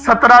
17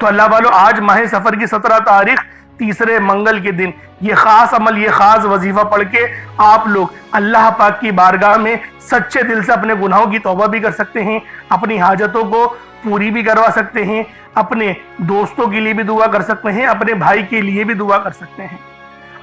تو اللہ والو آج ماہ سفر کی 17 تاریخ تیسرے منگل کے دن یہ خاص عمل، یہ خاص وظیفہ پڑھ کے آپ لوگ اللہ پاک کی بارگاہ میں سچے دل سے اپنے گناہوں کی توبہ بھی کر سکتے ہیں، اپنی حاجتوں کو پوری بھی کروا سکتے ہیں، اپنے دوستوں کے لیے بھی دعا کر سکتے ہیں، اپنے بھائی کے لیے بھی دعا کر سکتے ہیں۔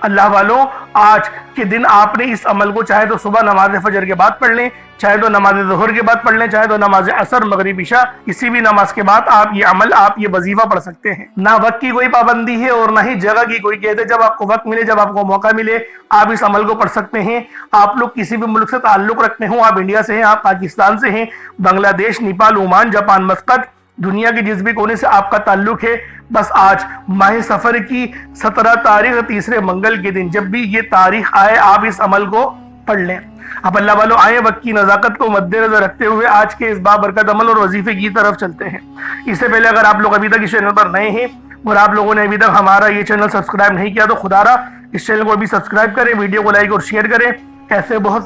اللہ والوں آج کے دن آپ نے اس عمل کو چاہے تو صبح نماز فجر کے بعد پڑھ لیں، چاہے تو نماز ظہر کے بعد پڑھ لیں، چاہے تو نماز عصر مغرب عشاء کسی بھی نماز کے بعد آپ یہ عمل، آپ یہ وظیفہ پڑھ سکتے ہیں۔ نہ وقت کی کوئی پابندی ہے اور نہ ہی جگہ کی کوئی قید ہے، جب آپ کو وقت ملے، جب آپ کو موقع ملے آپ اس عمل کو پڑھ سکتے ہیں۔ آپ لوگ کسی بھی ملک سے تعلق رکھتے ہوں، آپ انڈیا سے ہیں، آپ پاکستان سے ہیں، بنگلہ دیش، نیپال، عمان، جاپان، مسقط، دنیا کے جس بھی کونے سے آپ کا تعلق ہے، بس آج ماہ سفر کی 17 تاریخ تیسرے منگل کے دن جب بھی یہ تاریخ آئے آپ اس عمل کو پڑھ لیں۔ اب اللہ والوں آئے وقت کی نزاکت کو مد نظر رکھتے ہوئے آج کے اس بابرکت عمل اور وظیفے کی طرف چلتے ہیں۔ اس سے پہلے اگر آپ لوگ ابھی تک اس چینل پر نئے ہیں اور آپ لوگوں نے ابھی تک ہمارا یہ چینل سبسکرائب نہیں کیا تو خدا را اس چینل کو ابھی سبسکرائب کریں، ویڈیو کو لائک اور شیئر کریں۔ ایسے بہت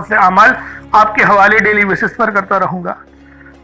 سے اعمال آپ کے حوالے ڈیلی بیسس پر کرتا رہوں گا۔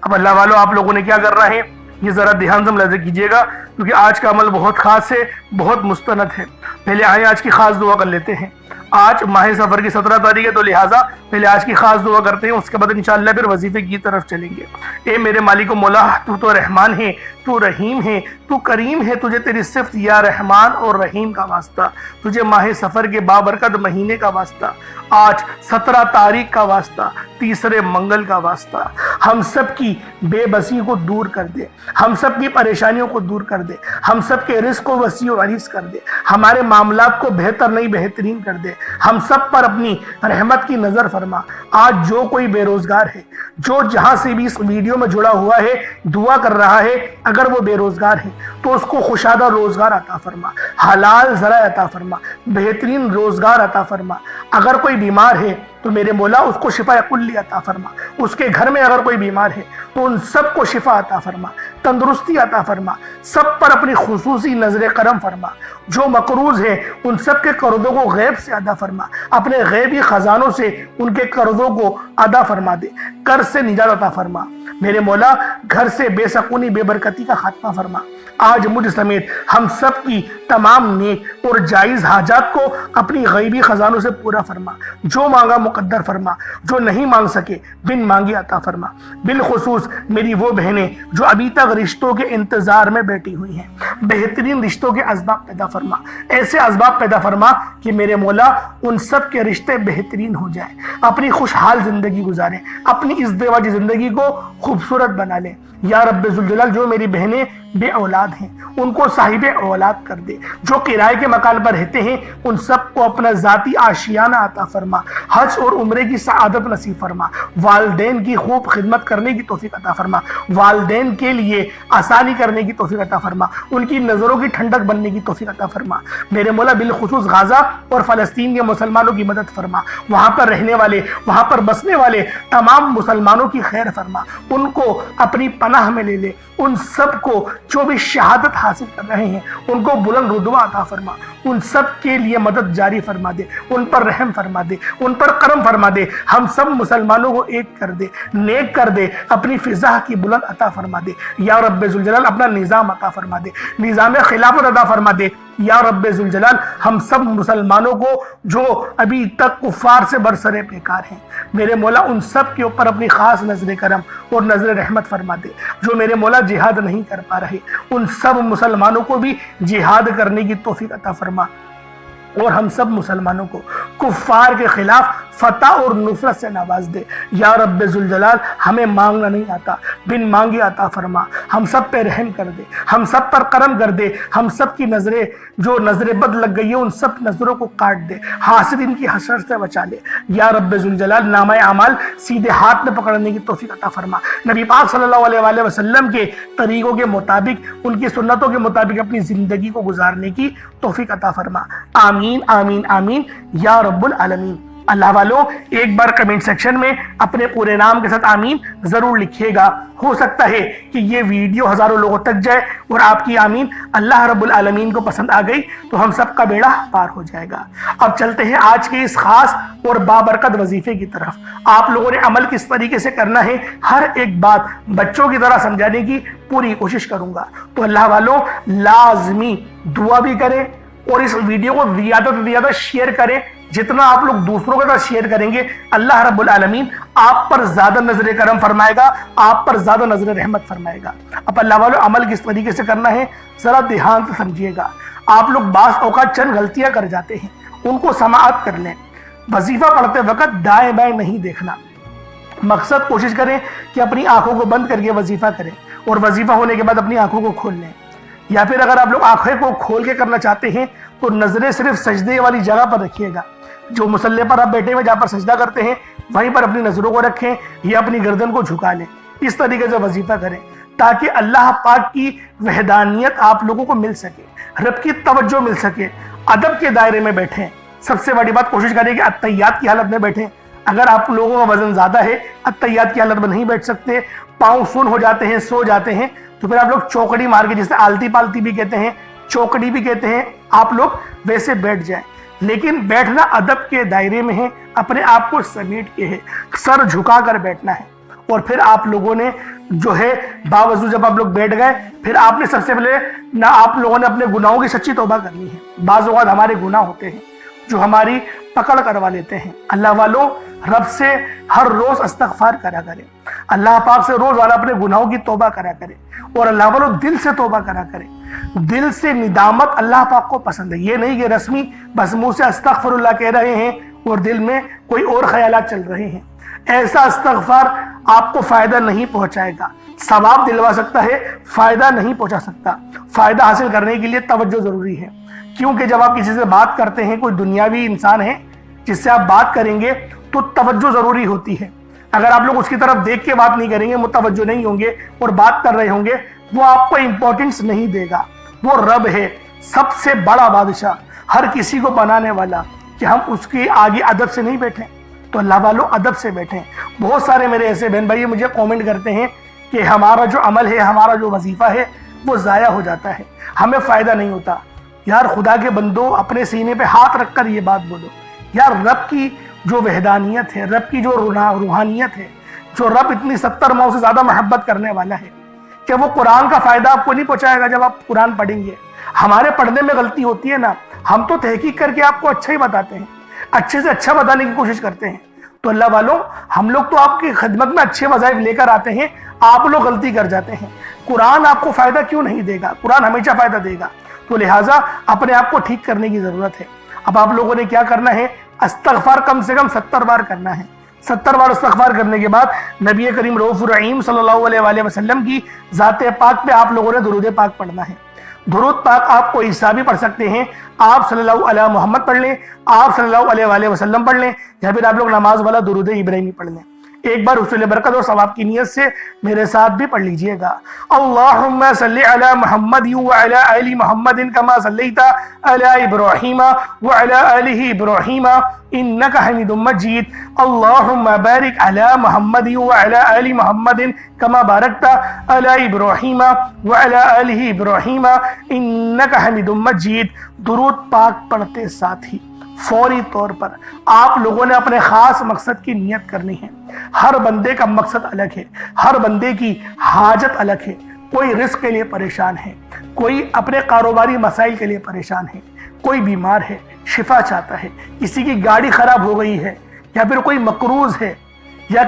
اب اللہ والوں آپ لوگوں نے کیا کرنا ہے یہ ذرا دھیان سے ملاحظہ کیجیے گا، کیونکہ آج کا عمل بہت خاص ہے، بہت مستند ہے۔ پہلے آئیں آج کی خاص دعا کر لیتے ہیں۔ آج ماہ سفر کی 17 تاریخ ہے تو لہٰذا پہلے آج کی خاص دعا کرتے ہیں، اس کے بعد انشاءاللہ پھر وظیفے کی طرف چلیں گے۔ اے میرے مالک و مولا، تو رحمان ہے، تو رحیم ہے، تو کریم ہے، تجھے تیری صفت یا رحمان اور رحیم کا واسطہ، تجھے ماہ سفر کے بابرکت مہینے کا واسطہ، آج 17 تاریخ کا واسطہ، تیسرے منگل کا واسطہ، ہم سب کی بے بسی کو دور کر دے، ہم سب کی پریشانیوں کو دور کر دے، ہم سب کے رزق کو وسیع و عریض کر دے، ہمارے معاملات کو بہتر نہیں بہترین کر دے، ہم سب پر اپنی رحمت کی نظر فرما۔ آج جو کوئی بے روزگار ہے، جو جہاں سے بھی اس ویڈیو میں جڑا ہوا ہے دعا کر رہا ہے، اگر وہ بے روزگار ہے تو اس کو خوشادہ روزگار عطا فرما، حلال ذرائع عطا فرما، بہترین روزگار عطا فرما۔ اگر کوئی بیمار ہے تو میرے مولا اس کو شفا کلی عطا فرما، اس کے گھر میں اگر کوئی بیمار ہے تو ان سب کو شفا عطا فرما، تندرستی عطا فرما، سب پر اپنی خصوصی نظر کرم فرما۔ جو مقروض ہے ان سب کے قرضوں کو غیب سے ادا فرما، اپنے غیبی خزانوں سے ان کے قرضوں کو ادا فرما دے، قرض سے نجات عطا فرما۔ میرے مولا گھر سے بے سکونی بے برکتی کا خاتمہ فرما۔ آج مجھ سمیت ہم سب کی تمام نیک اور جائز حاجات کو اپنی غیبی خزانوں سے پورا فرما، جو مانگا مقدر فرما، جو نہیں مانگ سکے بن مانگی عطا فرما۔ بالخصوص میری وہ بہنیں جو ابھی تک رشتوں کے انتظار میں بیٹھی ہوئی ہیں، بہترین رشتوں کے اسباب پیدا فرما، ایسے اسباب پیدا فرما کہ میرے مولا ان سب کے رشتے بہترین ہو جائیں، اپنی خوشحال زندگی گزاریں، اپنی ازدواجی زندگی کو خوبصورت بنا لیں۔ یا رب ذوالجلال جو میری بہنیں بے اولاد ہیں ان کو صاحب اولاد کر دے، جو کرائے کے مکان پر رہتے ہیں ان سب کو اپنا ذاتی آشیانہ عطا فرما، حج اور عمرے کی سعادت نصیب فرما، والدین کی خوب خدمت کرنے کی توفیق عطا فرما، والدین کے لیے آسانی کرنے کی توفیق عطا فرما، ان کی نظروں کی ٹھنڈک بننے کی توفیق عطا فرما۔ میرے مولا بالخصوص غزہ اور فلسطین کے مسلمانوں کی مدد فرما، وہاں پر رہنے والے، وہاں پر بسنے والے تمام مسلمانوں کی خیر فرما، ان کو اپنی پناہ میں لے لے، ان سب کو جو بھی شہادت حاصل کر رہے ہیں ان کو بلند رتبہ عطا فرما، ان سب کے لیے مدد جاری فرما دے، ان پر رحم فرما دے، ان پر کرم فرما دے، ہم سب مسلمانوں کو ایک کر دے، نیک کر دے، اپنی فضا کی بلند عطا فرما دے۔ یا رب ذوالجلال اپنا نظام عطا فرما دے، نظام خلافت عطا فرما دے۔ یا رب ذوالجلال ہم سب مسلمانوں کو جو ابھی تک کفار سے برسر پیکار ہیں میرے مولا ان سب کے اوپر اپنی خاص نظر کرم اور نظر رحمت فرما دے۔ جو میرے مولا جہاد نہیں کر پا رہے ان سب مسلمانوں کو بھی جہاد کرنے کی توفیق عطا فرما، اور ہم سب مسلمانوں کو کفار کے خلاف فتح اور نصرت سے نواز دے۔ یا رب ذوالجلال ہمیں مانگنا نہیں آتا، بن مانگے عطا فرما، ہم سب پہ رحم کر دے، ہم سب پر کرم کر دے، ہم سب کی نظریں جو نظر بد لگ گئی ہے ان سب نظروں کو کاٹ دے، حاسدین کی حسرت سے بچا لے۔ یا رب ذوالجلال نامہ اعمال سیدھے ہاتھ میں پکڑنے کی توفیق عطا فرما، نبی پاک صلی اللہ علیہ وآلہ وسلم کے طریقوں کے مطابق، ان کی سنتوں کے مطابق اپنی زندگی کو گزارنے کی توفیق عطا فرما۔ آمین آمین آمین یا رب العالمین۔ اللہ والوں ایک بار کمنٹ سیکشن میں اپنے پورے نام کے ساتھ آمین ضرور لکھیے گا. ہو سکتا ہے کہ یہ ویڈیو ہزاروں لوگوں تک جائے اور آپ کی آمین اللہ رب العالمین کو پسند آ گئی تو ہم سب کا بیڑا پار ہو جائے گا. اب چلتے ہیں آج کے اس خاص اور بابرکت وظیفے کی طرف. آپ لوگوں نے عمل کس طریقے سے کرنا ہے ہر ایک بات بچوں کی طرح سمجھانے کی پوری کوشش کروں گا. تو اللہ والوں لازمی دعا بھی کریں اور اس ویڈیو کو زیادہ سے زیادہ شیئر کریں. جتنا آپ لوگ دوسروں کے ساتھ شیئر کریں گے اللہ رب العالمین آپ پر زیادہ نظر کرم فرمائے گا, آپ پر زیادہ نظر رحمت فرمائے گا. اب اللہ والوں عمل کس طریقے سے کرنا ہے ذرا دھیان سے سمجھیے گا. آپ لوگ بعض اوقات چند غلطیاں کر جاتے ہیں, ان کو سماعت کر لیں. وظیفہ پڑھتے وقت دائیں بائیں نہیں دیکھنا. مقصد کوشش کریں کہ اپنی آنکھوں کو بند کر کے وظیفہ کریں اور وظیفہ ہونے کے بعد اپنی آنکھوں کو کھول لیں. یا پھر اگر آپ لوگ آنکھیں کو کھول کے کرنا چاہتے ہیں تو نظریں صرف سجدے والی جگہ پر رکھیے گا. جو مصلی پر آپ بیٹھے ہوئے جہاں پر سجدہ کرتے ہیں وہیں پر اپنی نظروں کو رکھیں یا اپنی گردن کو جھکا لیں. اس طریقے سے وظیفہ کریں تاکہ اللہ پاک کی وحدانیت آپ لوگوں کو مل سکے, رب کی توجہ مل سکے. ادب کے دائرے میں بیٹھیں. سب سے بڑی بات کوشش کریں کہ اتحیات کی حالت میں بیٹھیں. اگر آپ لوگوں کا وزن زیادہ ہے اتحیات کی حالت میں نہیں بیٹھ سکتے, پاؤں سن ہو جاتے ہیں, سو جاتے ہیں, تو پھر آپ لوگ چوکڑی مار کے, جسے آلتی پالتی بھی کہتے ہیں, چوکڑی بھی کہتے ہیں, آپ لوگ ویسے بیٹھ جائیں. لیکن بیٹھنا ادب کے دائرے میں ہے, اپنے آپ کو سمیٹ کے ہے, سر جھکا کر بیٹھنا ہے. اور پھر آپ لوگوں نے جو ہے باوضو جب آپ لوگ بیٹھ گئے پھر آپ نے سب سے پہلے نہ آپ لوگوں نے اپنے گناہوں کی سچی توبہ کرنی ہے. بعض اوقات ہمارے گناہ ہوتے ہیں جو ہماری پکڑ کروا لیتے ہیں. اللہ والوں رب سے ہر روز استغفار کرا کرے, اللہ پاک سے روزانہ اپنے گناہوں کی توبہ کرا کرے, اور اللہ والوں دل سے توبہ کرا کرے. دل سے ندامت اللہ پاک کو پسند ہے. یہ نہیں کہ رسمی بس منہ سے استغفر اللہ کہہ رہے ہیں اور دل میں کوئی اور خیالات چل رہے ہیں. ایسا استغفار آپ کو فائدہ نہیں پہنچائے گا. ثواب دلوا سکتا ہے, فائدہ نہیں پہنچا سکتا. فائدہ حاصل کرنے کے لیے توجہ ضروری ہے, کیونکہ جب آپ کسی سے بات کرتے ہیں, کوئی دنیاوی انسان ہے جس سے آپ بات کریں گے تو توجہ ضروری ہوتی ہے. اگر آپ لوگ اس کی طرف دیکھ کے بات نہیں کریں گے, متوجہ نہیں ہوں گے اور بات کر رہے ہوں گے, وہ آپ کو امپورٹنس نہیں دے گا. وہ رب ہے, سب سے بڑا بادشاہ, ہر کسی کو بنانے والا, کہ ہم اس کے آگے ادب سے نہیں بیٹھیں. تو اللہ والوں ادب سے بیٹھیں. بہت سارے میرے ایسے بہن بھائی مجھے کومنٹ کرتے ہیں کہ ہمارا جو عمل ہے, ہمارا جو وظیفہ ہے وہ ضائع ہو جاتا ہے, ہمیں فائدہ نہیں ہوتا. یار خدا کے بندو, اپنے سینے پہ ہاتھ رکھ کر یہ بات بولو. یار رب کی جو وحدانیت ہے, رب کی جو روحانیت ہے, جو رب اتنی 70 ماؤں سے زیادہ محبت کرنے والا ہے, کہ وہ قرآن کا فائدہ آپ کو نہیں پہنچائے گا جب آپ قرآن پڑھیں گے. ہمارے پڑھنے میں غلطی ہوتی ہے نا, ہم تو تحقیق کر کے آپ کو اچھا ہی بتاتے ہیں, اچھے سے اچھا بتانے کی کوشش کرتے ہیں. تو اللہ والوں ہم لوگ تو آپ کی خدمت میں اچھے وظائف لے کر آتے ہیں, آپ لوگ غلطی کر جاتے ہیں. قرآن آپ کو فائدہ کیوں نہیں دے گا؟ قرآن ہمیشہ فائدہ دے گا. تو لہٰذا اپنے آپ کو ٹھیک کرنے کی ضرورت ہے. اب آپ لوگوں نے کیا کرنا ہے, استغفار کم سے کم 70 بار کرنا ہے. 70 بار استغفار کرنے کے بعد نبی کریم رؤوف الرحیم صلی اللہ علیہ وآلہ وسلم کی ذات پاک پہ آپ لوگوں نے درود پاک پڑھنا ہے. درود پاک آپ کو عیسیٰ بھی پڑھ سکتے ہیں, آپ صلی اللہ علیہ محمد پڑھ لیں, آپ صلی اللہ علیہ وآلہ وسلم پڑھ لیں, یا پھر آپ لوگ نماز والا درود ابراہیمی پڑھ لیں. ایک بار حصول برکت اور ثواب کی نیت سے میرے ساتھ بھی پڑھ لیجئے گا. اللہم صلی علی محمد وعلی آل محمد کما صلیت علی ابراہیم وعلی آل ابراہیم انکا حمید مجید. اللہم بارک علی محمد وعلی آل محمد کما بارکت علی ابراہیم وعلی آل ابراہیم انکا حمید مجید. درود پاک پڑھتے ساتھ ہی فوری طور پر آپ لوگوں نے اپنے خاص مقصد کی نیت کرنی ہے. ہر بندے کا مقصد الگ ہے, ہر بندے کی حاجت الگ ہے. کوئی رزق کے لیے پریشان ہے, کوئی اپنے کاروباری مسائل کے لیے پریشان ہے, کوئی بیمار ہے شفا چاہتا ہے, کسی کی گاڑی خراب ہو گئی ہے, یا پھر کوئی مقروض ہے, یا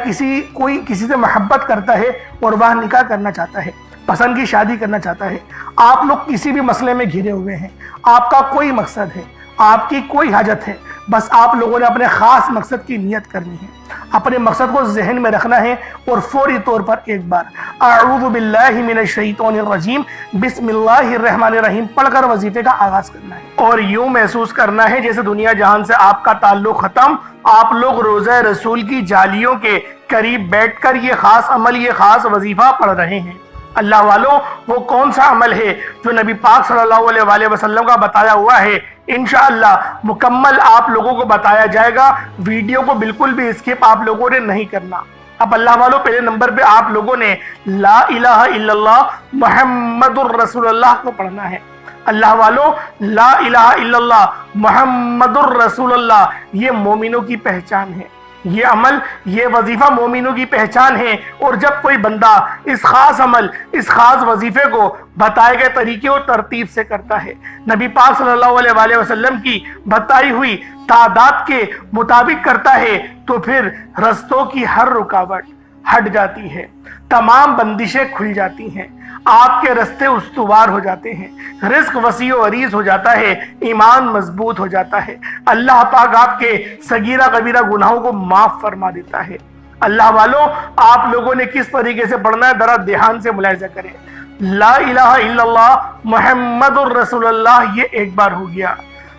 کوئی کسی سے محبت کرتا ہے اور وہ نکاح کرنا چاہتا ہے, پسند کی شادی کرنا چاہتا ہے. آپ لوگ کسی بھی مسئلے میں گھرے ہوئے ہیں, آپ کا کوئی مقصد ہے, آپ کی کوئی حاجت ہے, بس آپ لوگوں نے اپنے خاص مقصد کی نیت کرنی ہے, اپنے مقصد کو ذہن میں رکھنا ہے, اور فوری طور پر ایک بار اعوذ باللہ من الشیطان الرجیم بسم اللہ الرحمن الرحیم پڑھ کر وظیفے کا آغاز کرنا ہے, اور یوں محسوس کرنا ہے جیسے دنیا جہان سے آپ کا تعلق ختم, آپ لوگ روضہ رسول کی جالیوں کے قریب بیٹھ کر یہ خاص عمل, یہ خاص وظیفہ پڑھ رہے ہیں. اللہ والوں وہ کون سا عمل ہے جو نبی پاک صلی اللہ علیہ وآلہ وسلم کا بتایا ہوا ہے، انشاءاللہ مکمل آپ لوگوں کو بتایا جائے گا۔ ویڈیو کو بالکل بھی اسکپ آپ لوگوں نے نہیں کرنا۔ اب اللہ والوں پہلے نمبر پہ آپ لوگوں نے لا الہ الا اللہ محمد الرسول اللہ کو پڑھنا ہے۔ اللہ والوں لا الہ الا اللہ محمد الرسول اللہ یہ مومنوں کی پہچان ہے، یہ عمل یہ وظیفہ مومنوں کی پہچان ہے۔ اور جب کوئی بندہ اس خاص عمل اس خاص وظیفے کو بتائے گئے طریقے اور ترتیب سے کرتا ہے، نبی پاک صلی اللہ علیہ وآلہ وسلم کی بتائی ہوئی تعداد کے مطابق کرتا ہے، تو پھر رستوں کی ہر رکاوٹ ہٹ جاتی ہے، تمام بندشیں کھل جاتی ہیں، آپ کے رستے استوار ہو جاتے ہیں، رزق وسیع و عریض ہو جاتا ہے، ایمان مضبوط ہو جاتا ہے، اللہ پاک آپ کے صغیرہ کبیرہ گناہوں کو معاف فرما دیتا ہے۔ اللہ والوں آپ لوگوں نے کس طریقے سے پڑھنا ہے ذرا دھیان سے ملاحظہ کریں۔ لا الہ الا اللہ محمد الرسول اللہ یہ ایک بار ہو گیا،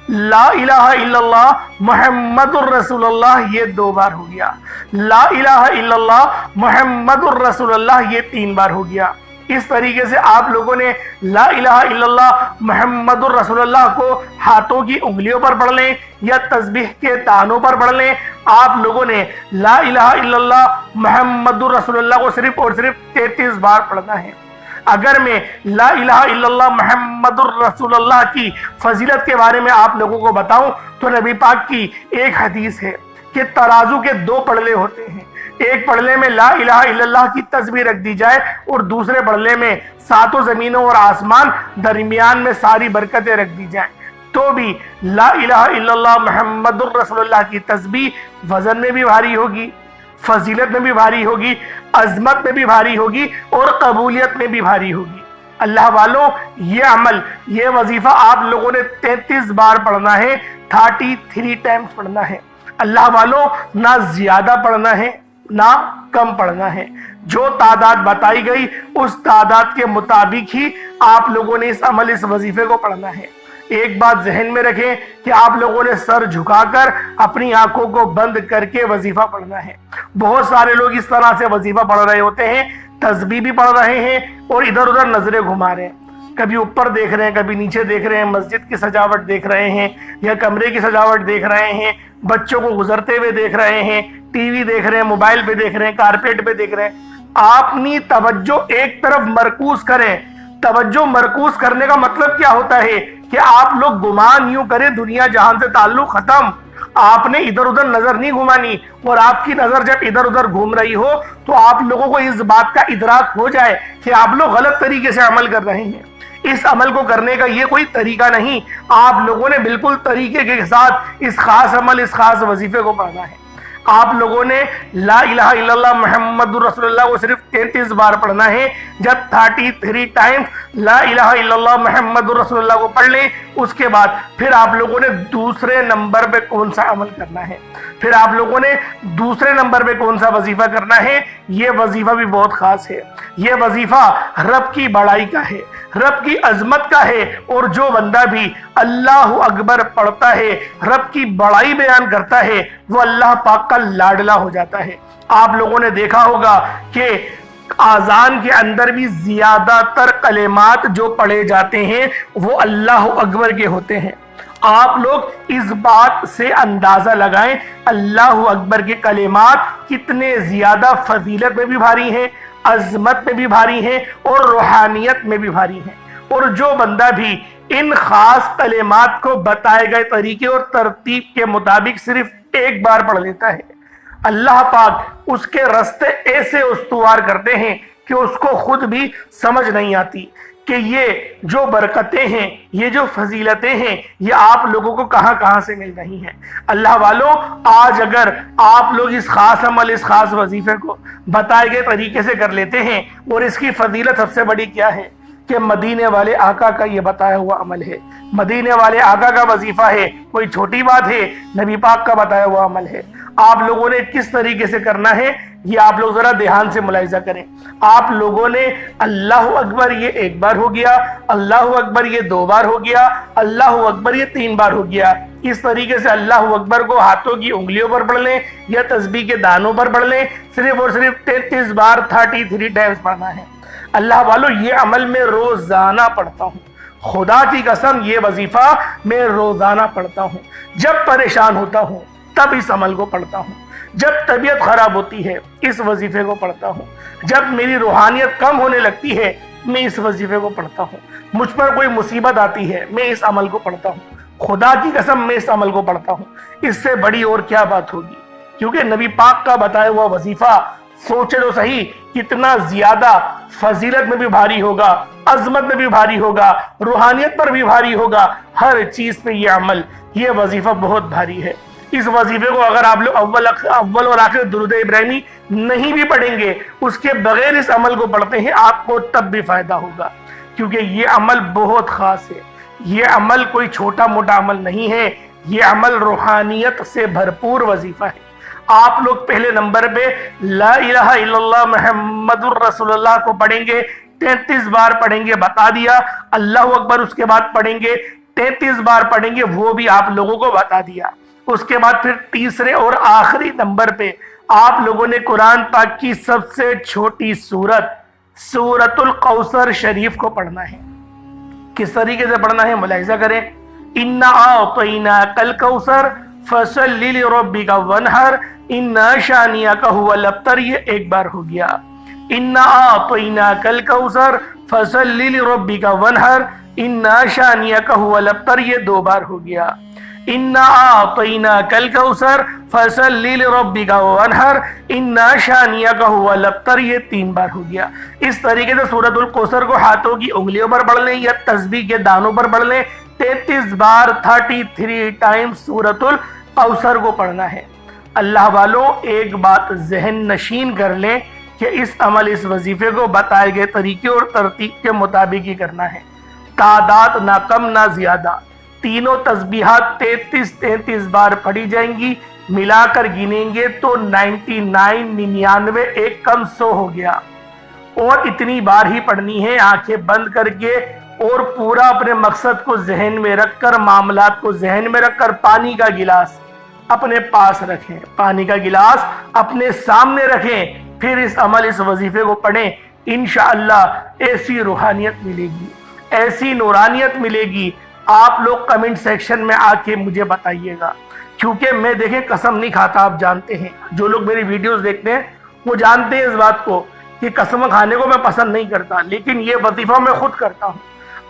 لا الہ الا اللہ محمد الرسول اللہ یہ 2 بار ہو گیا، لا الہ الا اللہ محمد الرسول اللہ یہ 3 بار ہو گیا۔ اس طریقے سے آپ لوگوں نے لا الہ الا اللہ محمد الرسول اللہ کو ہاتھوں کی انگلیوں پر پڑھ لیں یا تسبیح کے تانوں پر پڑھ لیں۔ آپ لوگوں نے لا الہ الا اللہ محمد الرسول اللہ کو صرف اور صرف 33 بار پڑھنا ہے۔ اگر میں لا الہ الا اللہ محمد الرسول اللہ کی فضیلت کے بارے میں آپ لوگوں کو بتاؤں تو نبی پاک کی ایک حدیث ہے کہ ترازو کے 2 پڑلے ہوتے ہیں، ایک پڑلے میں لا الہ الا اللہ کی تسبیح رکھ دی جائے اور دوسرے پڑلے میں 7 زمینوں اور آسمان درمیان میں ساری برکتیں رکھ دی جائیں، تو بھی لا الہ الا اللہ محمد الرسول اللہ کی تسبیح وزن میں بھی بھاری ہوگی، فضیلت میں بھی بھاری ہوگی، عظمت میں بھی بھاری ہوگی اور قبولیت میں بھی بھاری ہوگی۔ اللہ والوں یہ عمل یہ وظیفہ آپ لوگوں نے 33 بار پڑھنا ہے، 33 ٹائمز پڑھنا ہے۔ اللہ والوں نہ زیادہ پڑھنا ہے نہ کم پڑھنا ہے، جو تعداد بتائی گئی اس تعداد کے مطابق ہی آپ لوگوں نے اس عمل اس وظیفے کو پڑھنا ہے۔ ایک بات ذہن میں رکھیں کہ آپ لوگوں نے سر جھکا کر اپنی آنکھوں کو بند کر کے وظیفہ پڑھنا ہے۔ بہت سارے لوگ اس طرح سے وظیفہ پڑھ رہے ہوتے ہیں، تسبیح بھی پڑھ رہے ہیں اور ادھر ادھر نظریں گھما رہے ہیں، کبھی اوپر دیکھ رہے ہیں کبھی نیچے دیکھ رہے ہیں، مسجد کی سجاوٹ دیکھ رہے ہیں یا کمرے کی سجاوٹ دیکھ رہے ہیں، بچوں کو گزرتے ہوئے دیکھ رہے ہیں، ٹی وی دیکھ رہے ہیں، موبائل پہ دیکھ رہے ہیں، کارپیٹ پہ دیکھ رہے ہیں۔ اپنی توجہ ایک طرف مرکوز کریں۔ توجہ مرکوز کرنے کا مطلب کیا ہوتا ہے کہ آپ لوگ گمان یوں کریں دنیا جہان سے تعلق ختم، آپ نے ادھر ادھر نظر نہیں گھمانی، اور آپ کی نظر جب ادھر ادھر گھوم رہی ہو تو آپ لوگوں کو اس بات کا ادراک ہو جائے کہ آپ لوگ غلط طریقے سے عمل کر رہے ہیں۔ اس عمل کو کرنے کا یہ کوئی طریقہ نہیں، آپ لوگوں نے بالکل طریقے کے ساتھ اس خاص عمل اس خاص وظیفے کو پڑھنا ہے۔ آپ لوگوں نے لا الہ الا اللہ محمد رسول اللہ کو صرف 33 بار پڑھنا ہے۔ جب 33 ٹائمز لا الہ الا اللہ محمد رسول اللہ کو پڑھ لیں، اس کے بعد پھر آپ لوگوں نے دوسرے نمبر پہ کون سا عمل کرنا ہے، پھر آپ لوگوں نے دوسرے نمبر پہ کون سا وظیفہ کرنا ہے۔ یہ وظیفہ بھی بہت خاص ہے، یہ وظیفہ رب کی بڑائی کا ہے، رب کی عظمت کا ہے، اور جو بندہ بھی اللہ اکبر پڑھتا ہے، رب کی بڑائی بیان کرتا ہے، وہ اللہ پاک کا لاڈلا ہو جاتا ہے۔ آپ لوگوں نے دیکھا ہوگا کہ آذان کے اندر بھی زیادہ تر کلمات جو پڑھے جاتے ہیں وہ اللہ اکبر کے ہوتے ہیں۔ آپ لوگ اس بات سے اندازہ لگائیں اللہ اکبر کے کلمات کتنے زیادہ فضیلت میں بھی بھاری ہیں، عظمت میں بھی بھاری ہیں اور روحانیت میں بھی بھاری ہیں۔ اور جو بندہ بھی ان خاص کلمات کو بتائے گئے طریقے اور ترتیب کے مطابق صرف ایک بار پڑھ لیتا ہے، اللہ پاک اس کے راستے ایسے استوار کرتے ہیں کہ اس کو خود بھی سمجھ نہیں آتی کہ یہ جو برکتیں ہیں، یہ جو فضیلتیں ہیں، یہ آپ لوگوں کو کہاں کہاں سے مل رہی ہیں۔ اللہ والوں، آج اگر آپ لوگ اس خاص عمل اس خاص وظیفے کو بتائے گئے طریقے سے کر لیتے ہیں، اور اس کی فضیلت سب سے بڑی کیا ہے کہ مدینے والے آقا کا یہ بتایا ہوا عمل ہے، مدینے والے آقا کا وظیفہ ہے، کوئی چھوٹی بات ہے، نبی پاک کا بتایا ہوا عمل ہے۔ آپ لوگوں نے کس طریقے سے کرنا ہے یہ آپ لوگ ذرا دھیان سے ملاحظہ کریں۔ آپ لوگوں نے اللہ اکبر یہ ایک بار ہو گیا، اللہ اکبر یہ 2 بار ہو گیا، اللہ اکبر یہ 3 بار ہو گیا۔ اس طریقے سے اللہ اکبر کو ہاتھوں کی انگلیوں پر پڑھ لیں یا تسبیح کے دانوں پر پڑھ لیں، صرف اور صرف 33 بار 33 ٹائمز پڑھنا ہے۔ اللہ والو یہ عمل میں روزانہ پڑھتا ہوں، خدا کی قسم یہ وظیفہ میں روزانہ پڑھتا ہوں۔ جب پریشان ہوتا ہوں تب اس عمل کو پڑھتا ہوں، جب طبیعت خراب ہوتی ہے اس وظیفے کو پڑھتا ہوں، جب میری روحانیت کم ہونے لگتی ہے میں اس وظیفے کو پڑھتا ہوں، مجھ پر کوئی مصیبت آتی ہے میں اس عمل کو پڑھتا ہوں، خدا کی قسم میں اس عمل کو پڑھتا ہوں۔ اس سے بڑی اور کیا بات ہوگی، کیونکہ نبی پاک کا بتایا ہوا وظیفہ سوچے تو صحیح کتنا زیادہ فضیلت میں بھی بھاری ہوگا، عظمت میں بھی بھاری ہوگا، روحانیت پر بھی بھاری ہوگا، ہر چیز پہ یہ عمل، یہ وظیفہ بہت بھاری ہے۔ اس وظیفے کو اگر آپ لوگ اول اور آخر درود ابراہیمی نہیں بھی پڑھیں گے، اس کے بغیر اس عمل کو پڑھتے ہیں آپ کو تب بھی فائدہ ہوگا، کیونکہ یہ عمل بہت خاص ہے۔ یہ عمل کوئی چھوٹا موٹا عمل نہیں ہے، یہ عمل روحانیت سے بھرپور وظیفہ ہے۔ آپ لوگ پہلے نمبر پہ لا الہ الا اللہ محمد الرسول اللہ کو پڑھیں گے، 33 بار پڑھیں گے، بتا دیا۔ اللہ اکبر اس کے بعد پڑھیں گے، 33 بار پڑھیں گے، وہ بھی آپ لوگوں کو بتا دیا۔ اس کے بعد پھر تیسرے اور آخری نمبر پہ آپ لوگوں نے قرآن پاک کی سب سے چھوٹی سورۃ الکوثر شریف کو پڑھنا ہے۔ کس طریقے سے پڑھنا ہے ملاحظہ کریں۔ اِنَّا أَعْطَيْنَاكَ الْكَوْثَرَ فَصَلِّ لِرَبِّكَ وَانْحَرْ إِنَّ شَانِئَكَ هُوَ الْأَبْتَرُ، یہ ایک بار ہو گیا۔ اِنَّا أَعْطَيْنَاكَ الْكَوْثَرَ فَصَلِّ لِرَبِّكَ وَانْحَرْ إِنَّ شَانِئَكَ هُوَ الْأَبْتَرُ، یہ دو بار ہو گیا۔ اِنَّا أَعْطَيْنَاكَ الْكَوْثَرَ فَصَلِّ لِرَبِّكَ وَانْحَرْ إِنَّ شَانِئَكَ هُوَ الْأَبْتَرُ، یہ تین بار ہو گیا۔ اس طریقے سے سورۃ الکوثر کو ہاتھوں کی انگلیوں پر پڑھ لیں یا تسبیح کے دانوں پر پڑھ لیں، 33 بار 33 ٹائم سورۃ الکوثر کو پڑھنا ہے۔ اللہ والوں ایک بات ذہن نشین کر لیں کہ اس عمل، اس وظیفے کو بتائے گئے طریقے اور ترتیب کے مطابق ہی کرنا ہے، تعداد نہ کم نہ زیادہ۔ تینوں تسبیحات 33 بار پڑھی جائیں گی، ملا کر گنیں گے تو 99 ایک کم 100 ہو گیا، اور اتنی بار ہی پڑھنی ہے آنکھیں بند کر کے، اور پورا اپنے مقصد کو ذہن میں رکھ کر، معاملات کو ذہن میں رکھ کر، پانی کا گلاس اپنے پاس رکھیں، پانی کا گلاس اپنے سامنے رکھیں، پھر اس عمل، اس وظیفے کو پڑھیں۔ انشاءاللہ ایسی روحانیت ملے گی، ایسی نورانیت ملے گی، آپ لوگ کمنٹ سیکشن میں آ کے مجھے بتائیے گا، کیونکہ میں دیکھیں قسم نہیں کھاتا، آپ جانتے ہیں، جو لوگ میری ویڈیوز دیکھتے ہیں وہ جانتے ہیں اس بات کو کہ قسم کھانے کو میں پسند نہیں کرتا، لیکن یہ وظیفہ میں خود کرتا ہوں،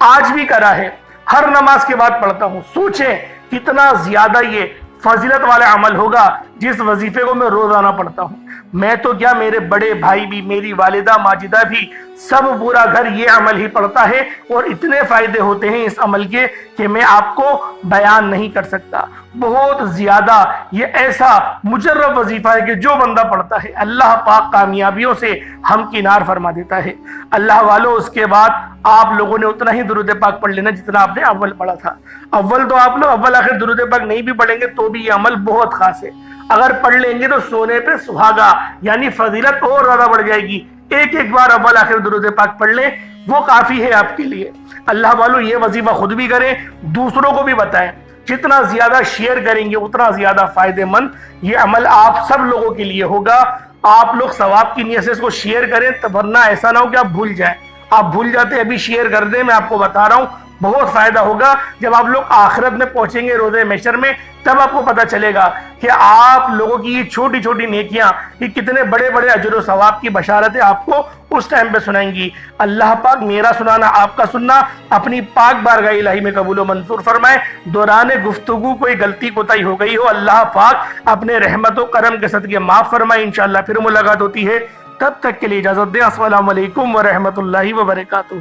آج بھی کرا ہے، ہر نماز کے بعد پڑھتا ہوں۔ سوچیں کتنا زیادہ یہ فضیلت والا عمل ہوگا جس وظیفے کو میں روزانہ پڑھتا ہوں۔ میں تو کیا، میرے بڑے بھائی بھی، میری والدہ ماجدہ بھی، سب پورا گھر یہ عمل ہی پڑھتا ہے، اور اتنے فائدے ہوتے ہیں اس عمل کے کہ میں آپ کو بیان نہیں کر سکتا۔ بہت زیادہ یہ ایسا مجرب وظیفہ ہے کہ جو بندہ پڑھتا ہے اللہ پاک کامیابیوں سے ہمکنار فرما دیتا ہے۔ اللہ والوں اس کے بعد آپ لوگوں نے اتنا ہی درود پاک پڑھ لینا جتنا آپ نے اول پڑھا تھا۔ اول تو آپ لوگ اول آخر درود پاک نہیں بھی پڑھیں گے تو بھی یہ عمل بہت خاص ہے، اگر پڑھ لیں گے تو سونے پہ سہاگا، یعنی فضیلت اور زیادہ بڑھ جائے گی۔ ایک بار اول آخر درود پاک پڑھ لیں، وہ کافی ہے آپ کے لیے۔ اللہ والوں یہ وظیفہ خود بھی کریں، دوسروں کو بھی بتائیں، جتنا زیادہ شیئر کریں گے اتنا زیادہ فائدے مند یہ عمل آپ سب لوگوں کے لیے ہوگا۔ آپ لوگ ثواب کی نیت سے اس کو شیئر کریں، ورنہ ایسا نہ ہو کہ آپ بھول جائیں۔ آپ بھول جاتے ہیں، ابھی شیئر کر دیں، میں آپ کو بتا رہا ہوں بہت فائدہ ہوگا۔ جب آپ لوگ آخرت میں پہنچیں گے روزے محشر میں، تب آپ کو پتہ چلے گا کہ آپ لوگوں کی یہ چھوٹی چھوٹی نیکیاں، یہ کتنے بڑے بڑے اجر و ثواب کی بشارتیں آپ کو اس ٹائم پہ سنائیں گی۔ اللہ پاک میرا سنانا، آپ کا سننا اپنی پاک بارگاہ الہی میں قبول و منظور فرمائے۔ دوران گفتگو کوئی غلطی کوتاہی ہو گئی ہو، اللہ پاک اپنے رحمت و کرم کے صدقے معاف فرمائے۔ انشاءاللہ پھر ملاقات ہوتی ہے، تب تک کے لیے اجازت دیں۔ السلام علیکم ورحمۃ اللہ وبرکاتہ۔